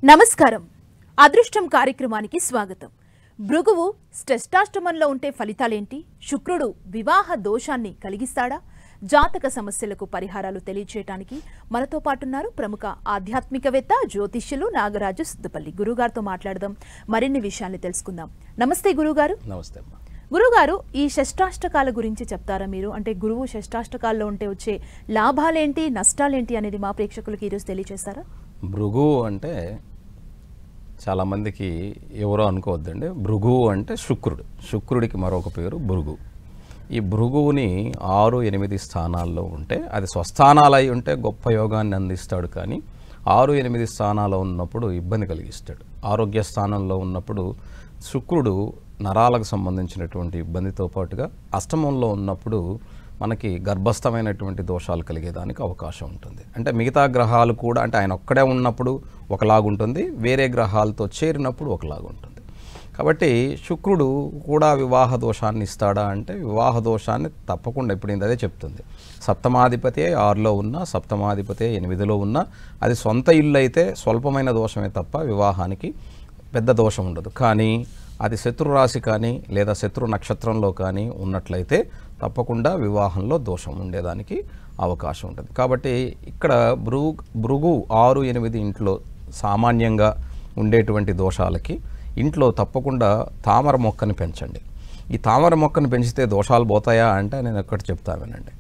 నమస్కారం. అదృష్టం కార్యక్రమానికి స్వాగతం. భృగువు శ్రేష్టాష్టమంలో ఉంటే ఫలితాలేంటి? శుక్రుడు వివాహ దోషాన్ని కలిగిస్తాడా? జాతక సమస్యలకు పరిహారాలు తెలియచేయడానికి మనతో పాటున్నారు ప్రముఖ ఆధ్యాత్మికవేత్త జ్యోతిష్యులు నాగరాజు సిద్ధపల్లి. గురుగారితో మాట్లాడదాం, మరిన్ని విషయాన్ని తెలుసుకుందాం. నమస్తే గురుగారు. నమస్తే అమ్మా. గురుగారు, ఈ షష్టాష్టకాల గురించి చెప్తారా మీరు? అంటే గురువు షష్టాష్టకాల్లో ఉంటే వచ్చే లాభాలేంటి, నష్టాలేంటి అనేది మా ప్రేక్షకులకి ఈరోజు తెలియజేస్తారా? భృగువు అంటే చాలామందికి ఎవరో అనుకోవద్దండి. భృగువు అంటే శుక్రుడికి మరొక పేరు భృగు. ఈ భృగువుని 6-8 స్థానాల్లో ఉంటే అది స్వస్థానాలు అయి ఉంటే గొప్ప యోగాన్ని అందిస్తాడు, కానీ 6-8 స్థానాల్లో ఉన్నప్పుడు ఇబ్బంది కలిగిస్తాడు. ఆరోగ్య స్థానంలో ఉన్నప్పుడు శుక్రుడు నరాలకు సంబంధించినటువంటి ఇబ్బందితో పాటుగా అష్టమంలో ఉన్నప్పుడు మనకి గర్భస్థమైనటువంటి దోషాలు కలిగేదానికి అవకాశం ఉంటుంది. అంటే మిగతా గ్రహాలు కూడా, అంటే ఆయన ఒక్కడే ఉన్నప్పుడు ఒకలాగుంటుంది, వేరే గ్రహాలతో చేరినప్పుడు ఒకలాగుంటుంది. కాబట్టి శుక్రుడు కూడా వివాహ దోషాన్ని ఇస్తాడా అంటే వివాహ దోషాన్ని తప్పకుండా, ఇప్పుడు అదే చెప్తుంది. సప్తమాధిపతి 6లో ఉన్నా, సప్తమాధిపతి 8లో ఉన్నా, అది సొంత ఇల్లు అయితే స్వల్పమైన దోషమే తప్ప వివాహానికి పెద్ద దోషం ఉండదు. కానీ అది శత్రు రాశి కానీ లేదా శత్రు నక్షత్రంలో కానీ ఉన్నట్లయితే తప్పకుండా వివాహంలో దోషం ఉండేదానికి అవకాశం ఉంటుంది. కాబట్టి ఇక్కడ భృగు 6-8 ఇంట్లో సామాన్యంగా ఉండేటువంటి దోషాలకి ఇంట్లో తప్పకుండా తామర మొక్కని పెంచండి. ఈ తామర మొక్కను పెంచితే దోషాలు పోతాయా అంటే నేను ఒక్కటి చెప్తానండి.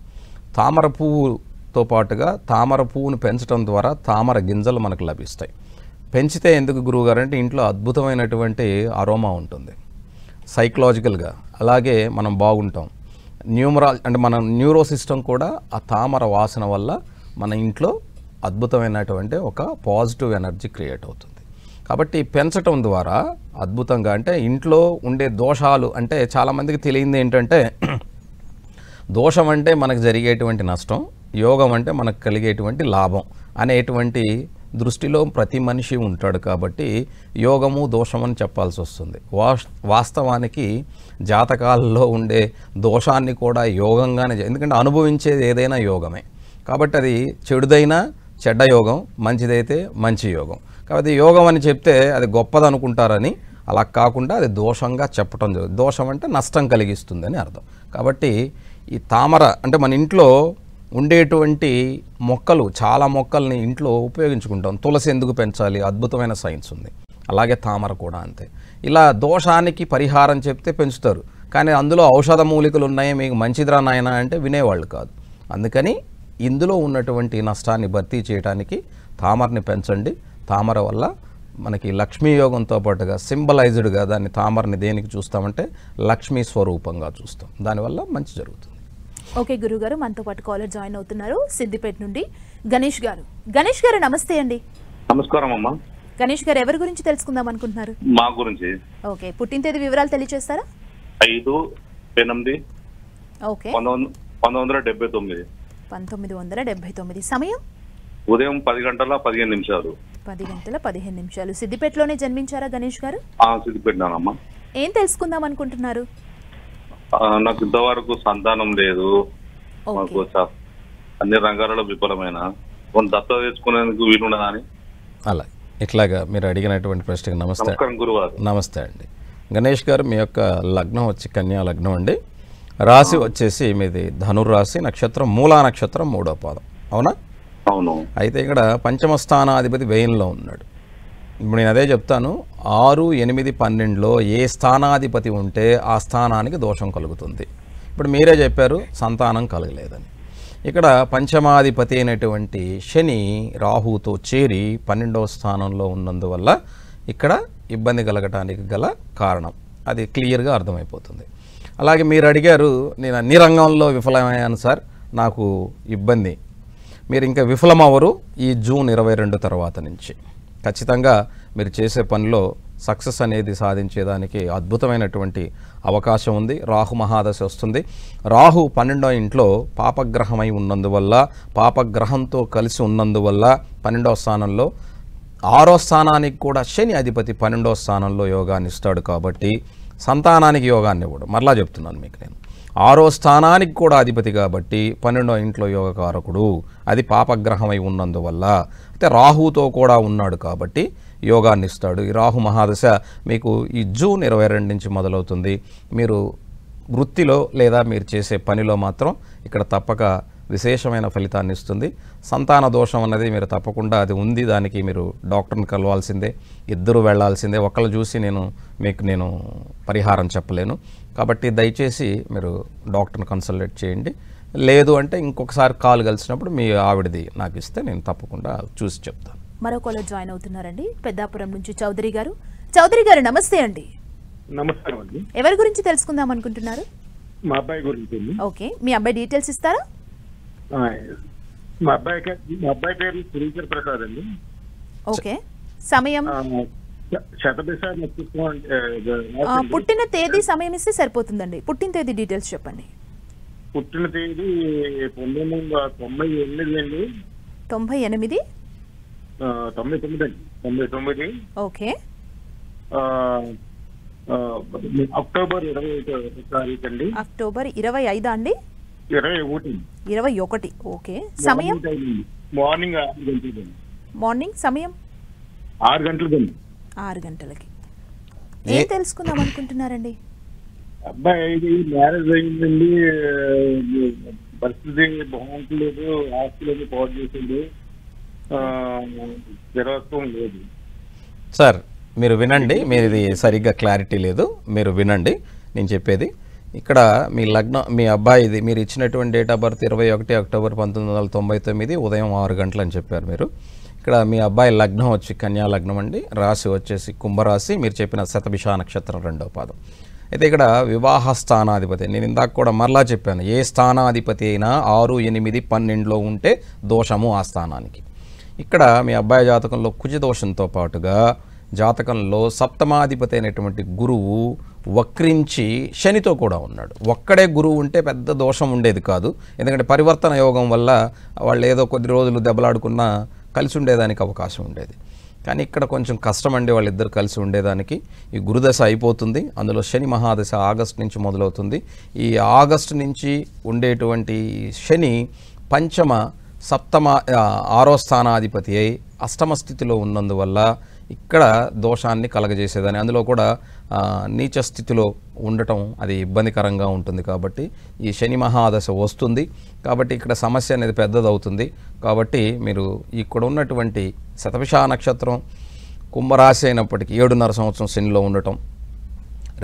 తామర పువ్వుతో పాటుగా తామర పువ్వును పెంచడం ద్వారా తామర గింజలు మనకు లభిస్తాయి. పెంచితే ఎందుకు గురువుగారు అంటే ఇంట్లో అద్భుతమైనటువంటి అరోమా ఉంటుంది, సైకలాజికల్గా. అలాగే మనం బాగుంటాం. అంటే మన న్యూరో సిస్టమ్ కూడా ఆ తామర వాసన వల్ల మన ఇంట్లో అద్భుతమైనటువంటి ఒక పాజిటివ్ ఎనర్జీ క్రియేట్ అవుతుంది. కాబట్టి పెంచటం ద్వారా అద్భుతంగా, అంటే ఇంట్లో ఉండే దోషాలు, అంటే చాలామందికి తెలియంది ఏంటంటే దోషం అంటే మనకు జరిగేటువంటి నష్టం, యోగం అంటే మనకు కలిగేటువంటి లాభం అనేటువంటి దృష్టిలో ప్రతి మనిషి ఉంటాడు. కాబట్టి యోగము దోషం అని చెప్పాల్సి వస్తుంది. వాస్తవానికి జాతకాలలో ఉండే దోషాన్ని కూడా యోగంగానే, ఎందుకంటే అనుభవించేది ఏదైనా యోగమే. కాబట్టి అది చెడుదైనా చెడ్డ యోగం, మంచిదైతే మంచి యోగం. కాబట్టి యోగం అని చెప్తే అది గొప్పది అనుకుంటారని, అలా కాకుండా అది దోషంగా చెప్పడం జరుగుతుంది. దోషం అంటే నష్టం కలిగిస్తుందని అర్థం. కాబట్టి ఈ తామర అంటే మన ఇంట్లో ఉండేటువంటి మొక్కలు, చాలా మొక్కల్ని ఇంట్లో ఉపయోగించుకుంటాం. తులసి ఎందుకు పెంచాలి? అద్భుతమైన సైన్స్ ఉంది. అలాగే తామర కూడా అంతే. ఇలా దోషానికి పరిహారం చెప్తే పెంచుతారు, కానీ అందులో ఔషధ మూలికలు ఉన్నాయి, మీకు మంచిదిరా నాయన అంటే వినేవాళ్ళు కాదు. అందుకని ఇందులో ఉన్నటువంటి నష్టాన్ని భర్తీ చేయడానికి తామరని పెంచండి. తామర వల్ల మనకి లక్ష్మీ యోగంతో పాటుగా సింబలైజ్డ్గా దాన్ని తామరని దేనికి చూస్తామంటే లక్ష్మీ స్వరూపంగా చూస్తాం. దానివల్ల మంచి జరుగుతుంది. ఓకే గురుగారు, మనతో పాటు కాలర్ జాయిన్ అవుతున్నారు సిద్దిపేట నుండి గణేష్ గారు. గణేష్ గారు నమస్తే అండి. నమస్కారం అమ్మా. గణేష్ గారు ఎవరి గురించి తెలుసుకుందాం అనుకుంటున్నారు? మా గురించి. ఓకే, పుట్టిన తేదీ వివరాలు తెలియజేస్తారా? 5/8 ఓకే 1979. 1979. సమయం ఉదయం 10 గంటల 15 నిమిషాలు. 10 గంటల 15 నిమిషాలు. సిద్దిపేటలోనే జన్మించారా గణేష్ గారు? సిద్దిపేటనమ్మా. ఏం తెలుసుకుందాం అనుకుంటున్నారు? నాకు ఇంతవరకు సంతానం లేదు. మాకు అన్ని రంగాలలో విఫలమైన, కొంత దత్త తెచ్చుకునేందుకు వీలున్నదని. అలా ఇట్లాగా మీరు అడిగినటువంటి ప్రశ్నకు నమస్తే. గురువారు. నమస్తే అండి గణేష్ గారు. మీ యొక్క లగ్నం వచ్చి కన్యా లగ్నం అండి. రాశి వచ్చేసి మీది ధనుర్రాశి, నక్షత్రం మూలా నక్షత్రం 3వ పాదం. అవునా? అవును. అయితే ఇక్కడ పంచమ స్థానాధిపతి వ్యయంలో ఉన్నాడు. ఇప్పుడు నేను అదే చెప్తాను, 6, 8, 12లో ఏ స్థానాధిపతి ఉంటే ఆ స్థానానికి దోషం కలుగుతుంది. ఇప్పుడు మీరే చెప్పారు సంతానం కలగలేదని. ఇక్కడ పంచమాధిపతి అయినటువంటి శని రాహుతో చేరి 12వ స్థానంలో ఉన్నందువల్ల ఇక్కడ ఇబ్బంది కలగటానికి గల కారణం అది క్లియర్గా అర్థమైపోతుంది. అలాగే మీరు అడిగారు, నేను అన్ని రంగంలో విఫలమయ్యాను సార్, నాకు ఇబ్బంది. మీరు ఇంకా విఫలమవ్వరు ఈ జూన్ 22 తర్వాత నుంచి. ఖచ్చితంగా మీరు చేసే పనిలో సక్సెస్ అనేది సాధించేదానికి అద్భుతమైనటువంటి అవకాశం ఉంది. రాహు మహాదశ వస్తుంది. రాహు 12వ ఇంట్లో పాపగ్రహమై ఉన్నందువల్ల, పాపగ్రహంతో కలిసి ఉన్నందువల్ల 12వ స్థానంలో, 6వ స్థానానికి కూడా శని అధిపతి 12వ స్థానంలో యోగాన్ని ఇస్తాడు. కాబట్టి సంతానానికి యోగాన్ని ఇవ్వడు. మరలా చెప్తున్నాను మీకు నేను, 6వ స్థానానికి కూడా అధిపతి కాబట్టి 12వ ఇంట్లో యోగకారకుడు, అది పాపగ్రహమై ఉన్నందువల్ల. అయితే రాహుతో కూడా ఉన్నాడు కాబట్టి యోగాన్ని ఇస్తాడు. ఈ రాహు మహాదశ మీకు ఈ జూన్ 22 నుంచి మొదలవుతుంది. మీరు వృత్తిలో లేదా మీరు చేసే పనిలో మాత్రం ఇక్కడ తప్పక విశేషమైన ఫలితాన్ని ఇస్తుంది. సంతాన దోషం అన్నది మీరు తప్పకుండా అది ఉంది, దానికి మీరు డాక్టర్ని కలవాల్సిందే, ఇద్దరు వెళ్లాల్సిందే. ఒకళ్ళు చూసి నేను పరిహారం చెప్పలేను. కాబట్టి దయచేసి మీరు డాక్టర్ని కన్సల్టేట్ చేయండి. లేదు అంటే ఇంకొకసారి కాల్ కలిసినప్పుడు మీ ఆవిడది నాకు ఇస్తే నేను తప్పకుండా చూసి చెప్తాను. మరో కాలర్ జాయిన్ అవుతున్నారండి, పెద్దాపురం నుంచి చౌదరి గారు. చౌదరి గారు నమస్తే అండి. నమస్కారం అండి. ఎవరి గురించి తెలుసుకుందాం అనుకుంటున్నారు? మా అబ్బాయి గురించి. ఓకే, మీ అబ్బాయి డీటెయిల్స్ ఇస్తారా? మా అబ్బాయి పేరు శ్రీకర్ ప్రసాద్ అండి. ఓకే, సమయం శతభిష నక్షత్రం. పుట్టిన తేదీ సమయం ఇస్తే సరిపోతుందండి. పుట్టిన తేదీ డీటెయిల్స్ చెప్పండి. పుట్టిన తేదీ 1998 అండి. 98? 99. ఓకే. అక్టోబర్ 21 తారీఖు అండి. అక్టోబర్ 25 అండి? 21. ఓకే, సమయం? మార్నింగ్ 6 గంటలకి. మార్నింగ్ సమయం 6 గంటలకండి. 6 గంటలకి. ఏం తెలుసుకుందాం అనుకుంటున్నారండి? అబ్బాయి మ్యారేజ్ అయిందండి, పరిస్థితి బాగుంటలేదు, ఆస్తులని పాడు చేసింది, స్థిరత్వం లేదు. సార్ మీరు వినండి, మీది సరిగ్గా క్లారిటీ లేదు, మీరు వినండి నేను చెప్పేది. ఇక్కడ మీ లగ్నం, మీ అబ్బాయిది మీరు ఇచ్చినటువంటి డేట్ ఆఫ్ బర్త్ 21 అక్టోబర్ 1999 ఉదయం 6 గంటలు అని చెప్పారు మీరు. ఇక్కడ మీ అబ్బాయి లగ్నం వచ్చి కన్యా లగ్నం అండి, రాశి వచ్చేసి కుంభరాశి, మీరు చెప్పిన శతభిష నక్షత్రం 2వ పాదం. అయితే ఇక్కడ వివాహ స్థానాధిపతి, నేను ఇందాక కూడా మరలా చెప్పాను, ఏ స్థానాధిపతి అయినా 6, 8, 12లో ఉంటే దోషము ఆ స్థానానికి. ఇక్కడ మీ అబ్బాయి జాతకంలో కుజ దోషంతో పాటుగా జాతకంలో సప్తమాధిపతి అయినటువంటి గురువు వక్రించి శనితో కూడా ఉన్నాడు. ఒక్కడే గురువు ఉంటే పెద్ద దోషం ఉండేది కాదు, ఎందుకంటే పరివర్తన యోగం వల్ల వాళ్ళు ఏదో కొద్ది రోజులు దెబ్బలాడుకున్నా కలిసి ఉండేదానికి అవకాశం ఉండేది. కానీ ఇక్కడ కొంచెం కష్టం అండి వాళ్ళిద్దరు కలిసి ఉండేదానికి. ఈ గురుదశ అయిపోతుంది, అందులో శని మహాదశ ఆగస్టు నుంచి మొదలవుతుంది. ఈ ఆగస్టు నుంచి ఉండేటువంటి శని పంచమ సప్తమ 6వ స్థానాధిపతి అయి అష్టమ స్థితిలో ఉన్నందువల్ల ఇక్కడ దోషాన్ని కలగజేసేదని, అందులో కూడా నీచ స్థితిలో ఉండటం అది ఇబ్బందికరంగా ఉంటుంది. కాబట్టి ఈ శని మహాదశ వస్తుంది, కాబట్టి ఇక్కడ సమస్య అనేది పెద్దదవుతుంది. కాబట్టి మీరు ఇక్కడ ఉన్నటువంటి శతభిష నక్షత్రం కుంభరాశి అయినప్పటికీ 7.5 సంవత్సరం శనిలో ఉండటం,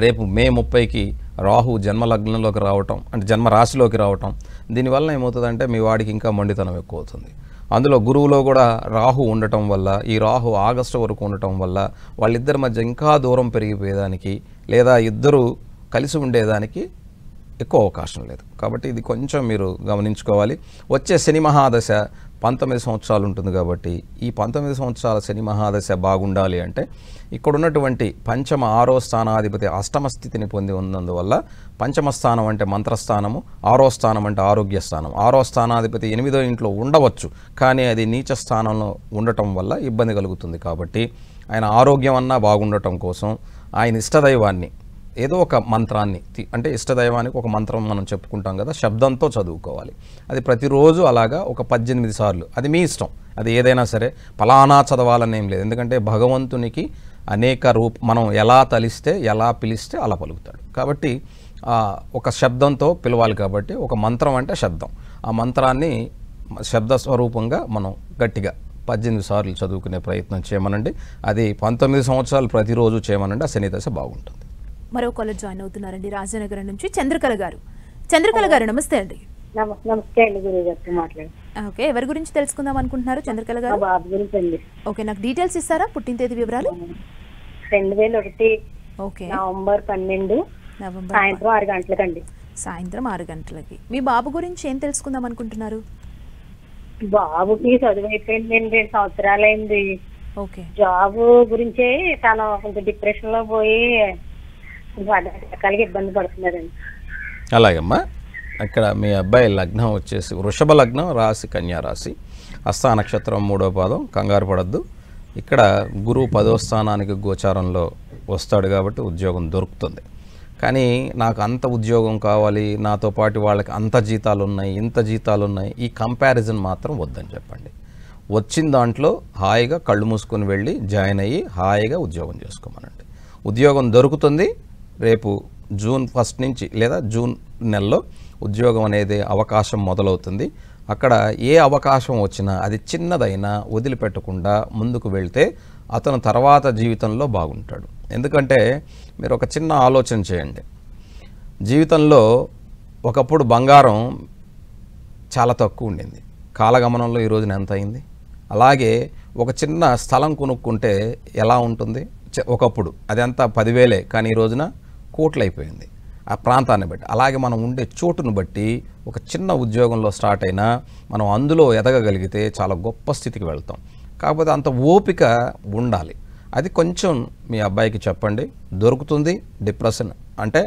రేపు మే 30కి రాహు జన్మలగ్నంలోకి రావటం, అంటే జన్మరాశిలోకి రావటం, దీనివల్ల ఏమవుతుందంటే మీ వాడికి ఇంకా మొండితనం ఎక్కువ అవుతుంది. అందులో గురువులో కూడా రాహు ఉండటం వల్ల, ఈ రాహు ఆగస్టు వరకు ఉండటం వల్ల వాళ్ళిద్దరి మధ్య ఇంకా దూరం పెరిగిపోయేదానికి లేదా ఇద్దరు కలిసి ఉండేదానికి ఎక్కువ అవకాశం లేదు. కాబట్టి ఇది కొంచెం మీరు గమనించుకోవాలి. వచ్చే శని మహాదశ 19 సంవత్సరాలు ఉంటుంది. కాబట్టి ఈ 19 సంవత్సరాల శని మహాదశ బాగుండాలి అంటే ఇక్కడ ఉన్నటువంటి పంచమ 6వ స్థానాధిపతి అష్టమ స్థితిని పొంది ఉన్నందువల్ల, పంచమ స్థానం అంటే మంత్రస్థానము, 6వ స్థానం అంటే ఆరోగ్య స్థానం. 6వ స్థానాధిపతి 8వ ఇంట్లో ఉండవచ్చు, కానీ అది నీచ స్థానంలో ఉండటం వల్ల ఇబ్బంది కలుగుతుంది. కాబట్టి ఆయన ఆరోగ్యం అన్నా బాగుండటం కోసం ఆయన ఇష్టదైవాన్ని ఏదో ఒక మంత్రాన్ని, అంటే ఇష్టదైవానికి ఒక మంత్రం మనం చెప్పుకుంటాం కదా, శబ్దంతో చదువుకోవాలి. అది ప్రతిరోజు అలాగా ఒక 18 సార్లు, అది మీ ఇష్టం, అది ఏదైనా సరే, ఫలానా చదవాలని ఏం లేదు. ఎందుకంటే భగవంతునికి అనేక మనం ఎలా తలిస్తే ఎలా పిలిస్తే అలా పలుకుతాడు. కాబట్టి ఒక శబ్దంతో పిలవాలి. కాబట్టి ఒక మంత్రం అంటే శబ్దం, ఆ మంత్రాన్ని శబ్ద స్వరూపంగా మనం గట్టిగా 18 సార్లు చదువుకునే ప్రయత్నం చేయమనండి. అది 19 సంవత్సరాలు ప్రతిరోజు చేయమనండి, ఆ శని దశ బాగుంటుంది. మరో కాలర్ జాయిన్ అవుతున్నారండి, రాజనగరం నుంచి చంద్రకళ గారు. చంద్రకళ గారు నమస్తే అండి. నమస్తే అండి, గురువు గారితో మాట్లాడు. ఓకే, ఎవరి గురించి తెలుసుకుందాం అనుకుంటున్నారు చంద్రకళ గారు? బాబు గురించి అండి. ఓకే, నాకు డీటెయిల్స్ ఇస్తారా? పుట్టిన తేదీ వివరాలు. 2001 ఓకే, నవంబర్ 12 సాయంత్రం 6 గంటలకండి. సాయంత్రం 6 గంటలకి. మీ బాబు గురించి ఏం తెలుసుకుందాం అనుకుంటున్నారు? బాబుకి చదువు అయిపోయిందండి, 2 సంవత్సరాలైంది. ఓకే, జాబ్ గురించే తను కొంచెం డిప్రెషన్ లో పోయి రకాలుగా ఇబ్బంది పడుతున్నారండి. అలాగమ్మా, ఇక్కడ మీ అబ్బాయి లగ్నం వచ్చేసి వృషభ లగ్నం, రాశి కన్యా రాశి, హస్త నక్షత్రం 3వ పాదం. కంగారు పడద్దు. ఇక్కడ గురువు 10వ స్థానానికి గోచారంలో వస్తాడు కాబట్టి ఉద్యోగం దొరుకుతుంది. కానీ నాకు అంత ఉద్యోగం కావాలి, నాతో పాటు వాళ్ళకి అంత జీతాలు ఉన్నాయి, ఇంత జీతాలు ఉన్నాయి, ఈ కంపారిజన్ మాత్రం వద్దని చెప్పండి. వచ్చిన దాంట్లో హాయిగా కళ్ళు మూసుకొని వెళ్ళి జాయిన్ అయ్యి హాయిగా ఉద్యోగం చేసుకోమనండి. ఉద్యోగం దొరుకుతుంది. రేపు జూన్ 1 నుంచి లేదా జూన్ నెలలో ఉద్యోగం అనేది అవకాశం మొదలవుతుంది. అక్కడ ఏ అవకాశం వచ్చినా అది చిన్నదైనా వదిలిపెట్టకుండా ముందుకు వెళ్తే అతను తర్వాత జీవితంలో బాగుంటాడు. ఎందుకంటే మీరు ఒక చిన్న ఆలోచన చేయండి. జీవితంలో ఒకప్పుడు బంగారం చాలా తక్కువ ఉండింది, కాలగమనంలో ఈ రోజున ఎంత అయింది? అలాగే ఒక చిన్న స్థలం కొనుక్కుంటే ఎలా ఉంటుంది? ఒకప్పుడు అదంతా 10,000, కానీ ఈ రోజున కోట్లు అయిపోయింది ఆ ప్రాంతాన్ని బట్టి. అలాగే మనం ఉండే చోటును బట్టి ఒక చిన్న ఉద్యోగంలో స్టార్ట్ అయినా మనం అందులో ఎదగగలిగితే చాలా గొప్ప స్థితికి వెళ్తాం. కాకపోతే అంత ఓపిక ఉండాలి. అది కొంచెం మీ అబ్బాయికి చెప్పండి. దొరుకుతుంది. డిప్రెషన్ అంటే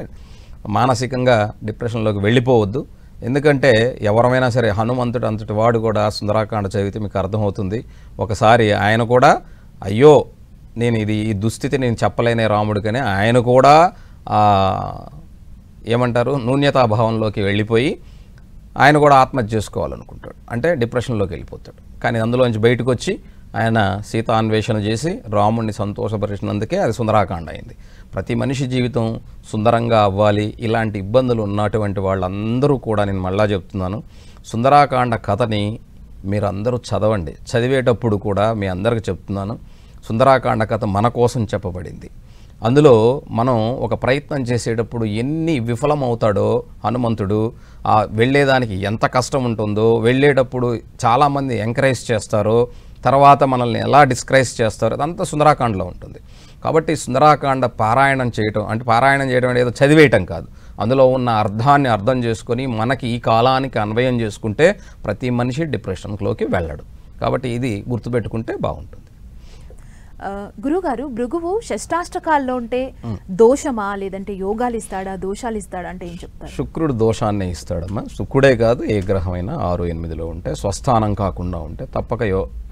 మానసికంగా డిప్రెషన్లోకి వెళ్ళిపోవద్దు. ఎందుకంటే ఎవరమైనా సరే, హనుమంతుడు అంతటి వాడు కూడా సుందరాకాండ చదివితే మీకు అర్థమవుతుంది. ఒకసారి ఆయన కూడా అయ్యో నేను ఈ దుస్థితి నేను చెప్పలేనే రాముడికని ఆయన కూడా ఏమంటారు న్యూన్యతాభావంలోకి వెళ్ళిపోయి ఆయన కూడా ఆత్మహత్య చేసుకోవాలనుకుంటాడు. అంటే డిప్రెషన్లోకి వెళ్ళిపోతాడు. కానీ అందులోంచి బయటకు వచ్చి ఆయన సీతాన్వేషణ చేసి రాముడిని సంతోషపరిచినందుకే అది సుందరాకాండ అయింది. ప్రతి మనిషి జీవితం సుందరంగా అవ్వాలి. ఇలాంటి ఇబ్బందులు ఉన్నటువంటి వాళ్ళందరూ కూడా నేను మళ్ళా చెప్తున్నాను, సుందరాకాండ కథని మీరందరూ చదవండి. చదివేటప్పుడు కూడా మీ అందరికీ చెప్తున్నాను, సుందరాకాండ కథ మన కోసం చెప్పబడింది. అందులో మనం ఒక ప్రయత్నం చేసేటప్పుడు ఎన్ని విఫలమవుతాడో హనుమంతుడు, వెళ్ళేదానికి ఎంత కష్టం ఉంటుందో, వెళ్ళేటప్పుడు చాలామంది ఎంకరేజ్ చేస్తారో, తర్వాత మనల్ని ఎలా డిస్కరేజ్ చేస్తారో, అదంతా సుందరాకాండలో ఉంటుంది. కాబట్టి సుందరాకాండ పారాయణం చేయటం అంటే ఏదో చదివేయటం కాదు, అందులో ఉన్న అర్థాన్ని అర్థం చేసుకొని మనకి ఈ కాలానికి అన్వయం చేసుకుంటే ప్రతి మనిషి డిప్రెషన్లోకి వెళ్ళడు. కాబట్టి ఇది గుర్తుపెట్టుకుంటే బాగుంటుంది. గురుగారు, భృగువు షష్టాష్టకాల్లో ఉంటే దోషమా, లేదంటే యోగాలు ఇస్తాడా, దోషాలు ఇస్తాడా అంటే ఏం చెప్తారు? శుక్రుడు దోషాన్ని ఇస్తాడమ్మా. శుక్రుడే కాదు, ఏ గ్రహమైనా 6, 8లో ఉంటే, స్వస్థానం కాకుండా ఉంటే తప్పక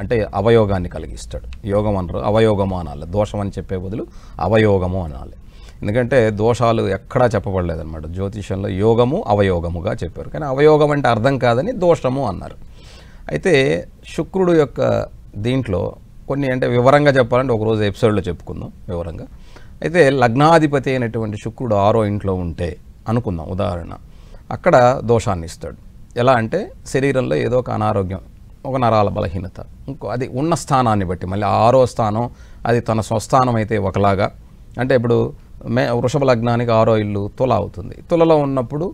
అంటే అవయోగాన్ని కలిగిస్తాడు. యోగం అనరు, అవయోగము అనాలి. దోషం అని చెప్పే బదులు అవయోగము అనాలి. ఎందుకంటే దోషాలు ఎక్కడా చెప్పబడలేదన్నమాట. జ్యోతిషంలో యోగము అవయోగముగా చెప్పారు, కానీ అవయోగం అంటే అర్థం కాదని దోషము అన్నారు. అయితే శుక్రుడు యొక్క దీంట్లో కొన్ని అంటే వివరంగా చెప్పాలంటే ఒకరోజు ఎపిసోడ్లో చెప్పుకుందాం వివరంగా. అయితే లగ్నాధిపతి అయినటువంటి శుక్రుడు 6వ ఇంట్లో ఉంటే అనుకుందాం ఉదాహరణ, అక్కడ దోషాన్ని ఇస్తాడు. ఎలా అంటే శరీరంలో ఏదో ఒక అనారోగ్యం, ఒక నరాల బలహీనత, ఇంకో అది ఉన్న స్థానాన్ని బట్టి. మళ్ళీ 6వ స్థానం అది తన స్వస్థానం అయితే ఒకలాగా, అంటే ఇప్పుడు వృషభ లగ్నానికి 6వ ఇల్లు తుల అవుతుంది, తులలో ఉన్నప్పుడు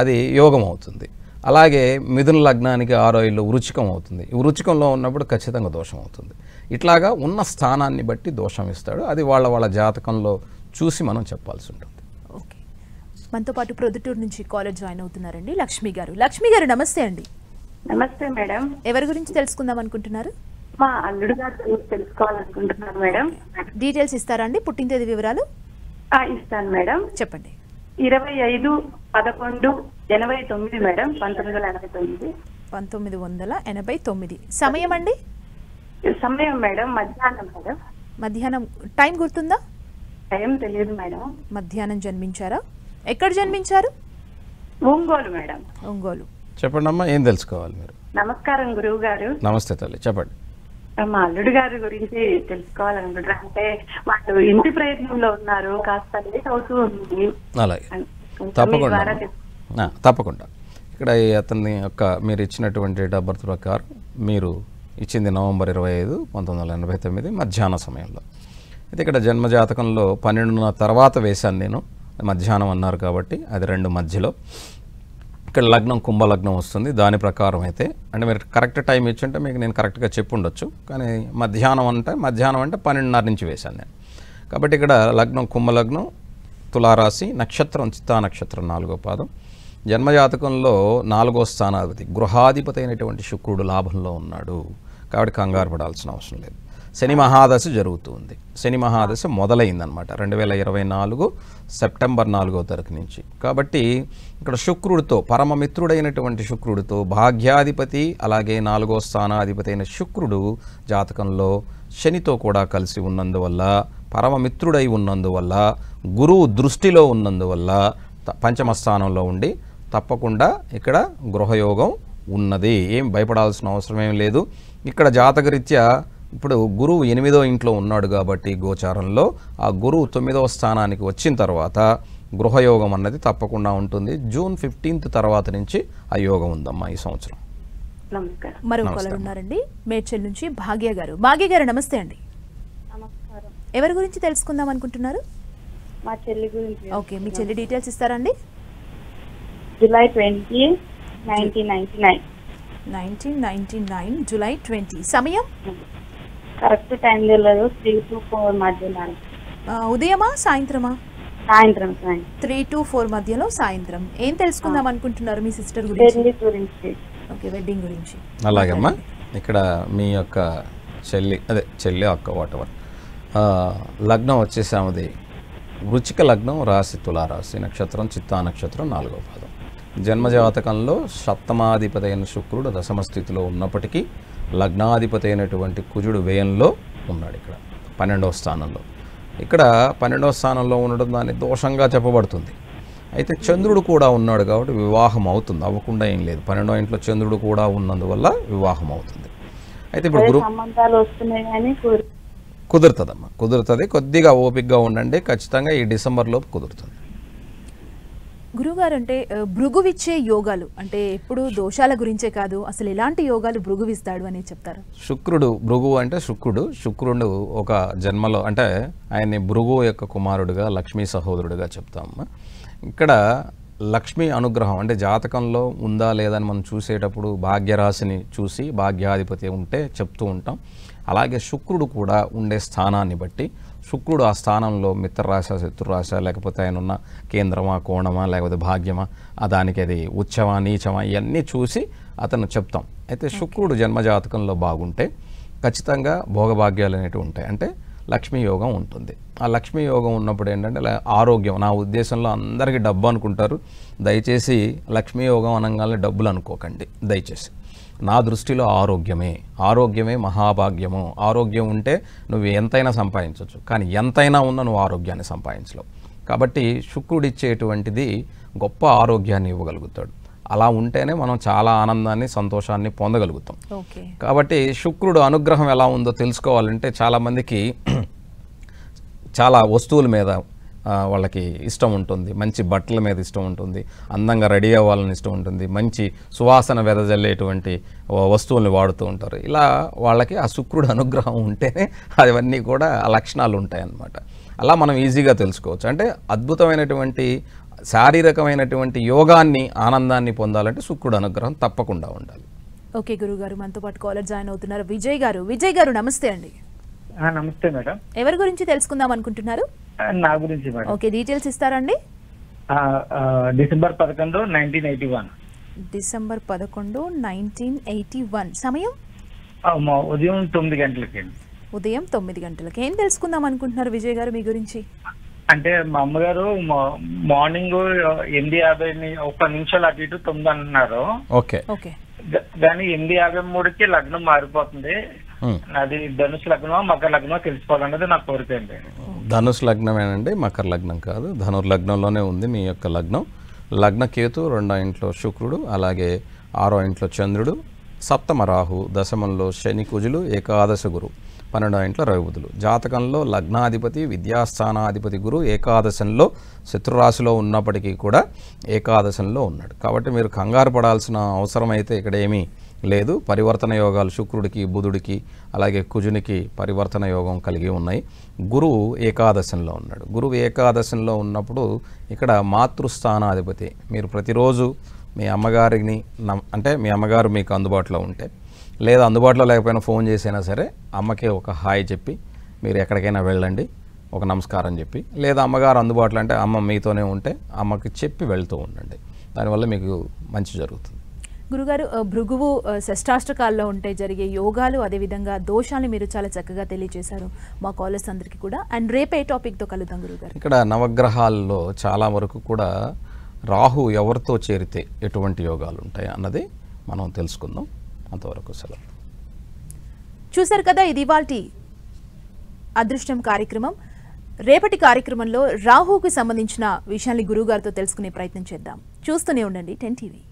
అది యోగం అవుతుంది. అలాగే మిథున లగ్నానికి 6వ ఇల్లు వృచ్చికం అవుతుంది, వృచ్చికంలో ఉన్నప్పుడు ఖచ్చితంగా దోషం అవుతుంది. ఇట్లాగా ఉన్న స్థానాన్ని బట్టి దోషం ఇస్తాడు. అది వాళ్ళ జాతకంలో చూసి మనం చెప్పాల్సి ఉంటుంది. ఓకే, మనతో పాటు ప్రొద్దుటూరు నుంచి కాలేజ్ జాయిన్ అవుతున్నారండి లక్ష్మి గారు. లక్ష్మి గారు నమస్తే అండి. నమస్తే మేడం. ఎవరి గురించి తెలుసుకుందాం అనుకుంటున్నారు? మా అల్లుడు గారు తెలుసుకోవాలనుకుంటున్నారు మేడం. డీటెయిల్స్ ఇస్తారా అండి? పుట్టిన తేదీ వివరాలు ఇస్తాను మేడం. చెప్పండి. 25/11/89 మేడం, 1989. 1989. సమయం అండి? సమయం మేడం మధ్యాహ్నం మేడం. మధ్యాహ్నం. టైం గుర్తుందా? టైం తెలియదు మేడం. మధ్యాహ్నం జన్మించారా? ఎక్కడ జన్మించారు? ఒంగోలు మేడం. ఒంగోలు. చెప్పండి అమ్మా, ఏం తెలుసుకోవాలి మీరు? నమస్కారం గురువు గారు. నమస్తే తల్లి, చెప్పండి. మా అల్లుడు గారి గురించి తెలుసుకోవాలనుకుంటున్నారు. అంటే వాళ్ళు ఇంటి ప్రయత్నంలో ఉన్నారు, కాస్త లేట్ అవుతూ ఉంది. అలాగే, తప్పకుండా. ఇక్కడ అతన్ని యొక్క మీరు ఇచ్చినటువంటి డేట్ ఆఫ్ బర్త్ ప్రకారం మీరు ఇచ్చింది నవంబర్ 25, 1989 మధ్యాహ్న సమయంలో. అయితే ఇక్కడ జన్మజాతకంలో 12 తర్వాత వేశాను నేను, మధ్యాహ్నం అన్నారు కాబట్టి అది 2 మధ్యలో. ఇక్కడ లగ్నం కుంభలగ్నం వస్తుంది. దాని ప్రకారం అయితే అంటే మీరు కరెక్ట్ టైం ఇచ్చుంటే మీకు నేను కరెక్ట్గా చెప్పుండొచ్చు, కానీ మధ్యాహ్నం అంటే 12:30 నుంచి వేశాను నేను. కాబట్టి ఇక్కడ లగ్నం కుంభలగ్నం, తులారాశి, నక్షత్రం చిత్తా నక్షత్రం 4వ పాదం. జన్మజాతకంలో 4వ స్థానాధిపతి గృహాధిపతి అయినటువంటి శుక్రుడు లాభంలో ఉన్నాడు. కాబట్టి కంగారు పడాల్సిన అవసరం లేదు. శని మహాదశ జరుగుతుంది. శని మహాదశ మొదలైందనమాట 2024 సెప్టెంబర్ 4వ తారీఖు నుంచి. కాబట్టి ఇక్కడ శుక్రుడితో, పరమమిత్రుడైనటువంటి శుక్రుడితో, భాగ్యాధిపతి అలాగే 4వ స్థానాధిపతి అయిన శుక్రుడు జాతకంలో శనితో కూడా కలిసి ఉన్నందువల్ల పరమమిత్రుడై ఉన్నందువల్ల, గురువు దృష్టిలో ఉన్నందువల్ల పంచమ స్థానంలో ఉండి తప్పకుండా ఇక్కడ గృహయోగం ఉన్నది. ఏం భయపడాల్సిన అవసరం ఏం లేదు. ఇక్కడ జాతకరీత్యా ఇప్పుడు గురువు 8వ ఇంట్లో ఉన్నాడు కాబట్టి గోచారంలో ఆ గురువు 9వ స్థానానికి వచ్చిన తర్వాత గృహయోగం అన్నది తప్పకుండా ఉంటుంది. జూన్ 15th తర్వాత నుంచి ఆ యోగం ఉందమ్మా ఈ సంవత్సరం. నమస్కారం. మరో కాలర్ ఉన్నారండి, మేడ్చల్ నుంచి భాగ్య గారు. భాగ్య గారు నమస్తే అండి. నమస్కారం. ఎవరి గురించి తెలుసుకుందాం అనుకుంటున్నారు? మా చెల్లి గురించి. ఓకే, మీ చెల్లి డీటెయిల్స్ ఇస్తారండి? జూలై 20, 1999. 1999 జూలై 20. సమయం? కరెక్ట్ టైం తెలియదు. 3 to 4 మధ్యలో. ఉదయమా సాయంత్రమా? సాయంత్రం 3 to 4 మధ్యలో సాయంత్రం. ఏం తెలుసుకుందాం అనుకుంటున్నారు మీ సిస్టర్ గురించి? పెళ్లి గురించి. ఓకే, వెడ్డింగ్ గురించి. అలాగమ్మా, ఇక్కడ మీ యొక్క చెల్లి అక్క వాటవర్ లగ్నం వచ్చేసి ఆమెది వృచ్చిక లగ్నం, రాశి తులారాశి, నక్షత్రం చిత్తా నక్షత్రం, 4వ పాదం. జన్మజాతకంలో సప్తమాధిపతి అయిన శుక్రుడు దశమ స్థితిలో ఉన్నప్పటికీ లగ్నాధిపతి అయినటువంటి కుజుడు వ్యయంలో ఉన్నాడు. ఇక్కడ 12వ స్థానంలో. ఇక్కడ 12వ స్థానంలో ఉండడం దాన్ని దోషంగా చెప్పబడుతుంది. అయితే చంద్రుడు కూడా ఉన్నాడు కాబట్టి వివాహం అవుతుంది, అవ్వకుండా ఏం లేదు. 12వ ఇంట్లో చంద్రుడు కూడా ఉన్నందువల్ల వివాహం అవుతుంది. అయితే ఇప్పుడు సంబంధాలు వస్తున్నాయి కానీ కుదురుతుందమ్మా, కుదురుతుంది. కొద్దిగా ఓపికగా ఉండండి, ఖచ్చితంగా ఈ డిసెంబర్లోపు కుదురుతుంది. గురుగారు, అంటే భృగువిచ్చే యోగాలు అంటే ఎప్పుడు దోషాల గురించే కాదు, అసలు ఎలాంటి యోగాలు భృగువిస్తాడు అని చెప్తారు? శుక్రుడు, భృగు అంటే శుక్రుడు ఒక జన్మలో అంటే ఆయన్ని భృగు యొక్క కుమారుడుగా, లక్ష్మీ సహోదరుడుగా చెప్తామమ్మా. ఇక్కడ లక్ష్మీ అనుగ్రహం అంటే జాతకంలో ఉందా లేదా అని మనం చూసేటప్పుడు భాగ్యరాశిని చూసి భాగ్యాధిపతి ఉంటే చెప్తూ ఉంటాం. అలాగే శుక్రుడు కూడా ఉండే స్థానాన్ని బట్టి శుక్రుడు ఆ స్థానంలో మిత్రరాశ, శత్రురాశ, లేకపోతే ఆయన ఉన్న కేంద్రమా, కోణమా, లేకపోతే భాగ్యమా, దానికి అది ఉచ్చమా, నీచమా, ఇవన్నీ చూసి అతను చెప్తాం. అయితే శుక్రుడు జన్మజాతకంలో బాగుంటే ఖచ్చితంగా భోగభాగ్యాలు అనేవి ఉంటాయి. అంటే లక్ష్మీ యోగం ఉంటుంది. ఆ లక్ష్మీ యోగం ఉన్నప్పుడు ఏంటంటే ఆరోగ్యం, నా ఉద్దేశంలో అందరికీ డబ్బు అనుకుంటారు, దయచేసి లక్ష్మీ యోగం అనగానే డబ్బులు అనుకోకండి దయచేసి. నా దృష్టిలో ఆరోగ్యమే మహాభాగ్యము. ఆరోగ్యం ఉంటే నువ్వు ఎంతైనా సంపాదించవచ్చు, కానీ ఎంతైనా ఉన్నా నువ్వు ఆరోగ్యాన్ని సంపాదించలేవు. కాబట్టి శుక్రుడిచ్చేటువంటిది గొప్ప ఆరోగ్యాన్ని ఇవ్వగలుగుతాడు. అలా ఉంటేనే మనం చాలా ఆనందాన్ని, సంతోషాన్ని పొందగలుగుతాం. కాబట్టి శుక్రుడు అనుగ్రహం ఎలా ఉందో తెలుసుకోవాలంటే చాలామందికి చాలా వస్తువుల మీద వాళ్ళకి ఇష్టం ఉంటుంది, మంచి బట్టల మీద ఇష్టం ఉంటుంది, అందంగా రెడీ అవ్వాలని ఇష్టం ఉంటుంది, మంచి సువాసన వెదజల్లేటువంటి వస్తువుల్ని వాడుతూ ఉంటారు. ఇలా వాళ్ళకి ఆ శుక్రుడు అనుగ్రహం ఉంటేనే అవన్నీ కూడా ఆ లక్షణాలు ఉంటాయన్నమాట. అలా మనం ఈజీగా తెలుసుకోవచ్చు. అంటే అద్భుతమైనటువంటి శారీరకమైనటువంటి యోగాన్ని, ఆనందాన్ని పొందాలంటే శుక్రుడు అనుగ్రహం తప్పకుండా ఉండాలి. ఓకే గురుగారు, మనతో పాటు కాలర్ జాయిన్ అవుతున్నారు విజయ్ గారు. విజయ్ గారు నమస్తే అండి. నమస్తే మేడం. ఎవరి గురించి తెలుసుకుందాం అనుకుంటున్నారు? నా గురించి మేడం. ఓకే, డీటెయిల్స్ ఇస్తారండి? డిసెంబర్ 11, 1981. డిసెంబర్ 11, 1981. సమయం? ఉదయం 9 గంటలకి. ఉదయం 9 గంటలకి. ఏం తెలుసుకుందాం అనుకుంటున్నారు విజయ్ గారు మీ గురించి? అంటే మా అమ్మగారు మార్నింగ్ 8:50 1 నిమిషాలు అటు ఇటు 9 అన్నారు. Okay okay. కానీ 8:53కి లగ్నం మారిపోతుంది. అది ధనుసు లగ్నమా మకర లగ్నమా తెలుసుకోవాలన్నది నా కోరిక అండి. ధనుసు లగ్నమేనండి, మకర లగ్నం కాదు. ధనుర్లగ్నంలోనే ఉంది మీ యొక్క లగ్నం. లగ్న కేతు, 2వ ఇంట్లో శుక్రుడు, అలాగే 6వ ఇంట్లో చంద్రుడు, సప్తమ రాహు, దశమంలో శని కుజులు, ఏకాదశ గురు, 12వ ఇంట్లో రవిబుధులు. జాతకంలో లగ్నాధిపతి, విద్యాస్థానాధిపతి గురు ఏకాదశంలో శత్రురాశిలో ఉన్నప్పటికీ కూడా ఏకాదశంలో ఉన్నాడు. కాబట్టి మీరు కంగారు పడాల్సిన అవసరం అయితే ఇక్కడ ఏమీ లేదు. పరివర్తన యోగాలు శుక్రుడికి, బుధుడికి, అలాగే కుజునికి పరివర్తన యోగం కలిగి ఉన్నాయి. గురువు ఏకాదశంలో ఉన్నాడు. గురువు ఏకాదశంలో ఉన్నప్పుడు ఇక్కడ మాతృస్థానాధిపతి. మీరు ప్రతిరోజు మీ అమ్మగారిని అంటే మీ అమ్మగారు మీకు అందుబాటులో ఉంటే, లేదా అందుబాటులో లేకపోయినా ఫోన్ చేసైనా సరే అమ్మకి ఒక హాయ్ చెప్పి మీరు ఎక్కడికైనా వెళ్ళండి, ఒక నమస్కారం చెప్పి, లేదా అమ్మగారు అందుబాటులో అంటే అమ్మ మీతోనే ఉంటే అమ్మకి చెప్పి వెళ్తూ ఉండండి. దానివల్ల మీకు మంచి జరుగుతుంది. గురుగారు, భృగువు షష్టాష్టకాల్లో ఉంటే జరిగే యోగాలు, అదేవిధంగా దోషాలు మీరు చాలా చక్కగా తెలియజేశారు మా కాలర్స్ అందరికీ కూడా. అండ్ రేపు ఏ టాపిక్తో కలుద్దాం గురుగారు? ఇక్కడ నవగ్రహాల్లో చాలా వరకు కూడా రాహు ఎవరితో చేరితే ఎటువంటి యోగాలు ఉంటాయి అన్నది మనం తెలుసుకుందాం. అంతవరకు సెలవు. చూశారు కదా, ఇది ఇవాల్టి అదృష్టం కార్యక్రమం. రేపటి కార్యక్రమంలో రాహుకు సంబంధించిన విషయాన్ని గురువుగారితో తెలుసుకునే ప్రయత్నం చేద్దాం. చూస్తూనే ఉండండి 10 టీవీ.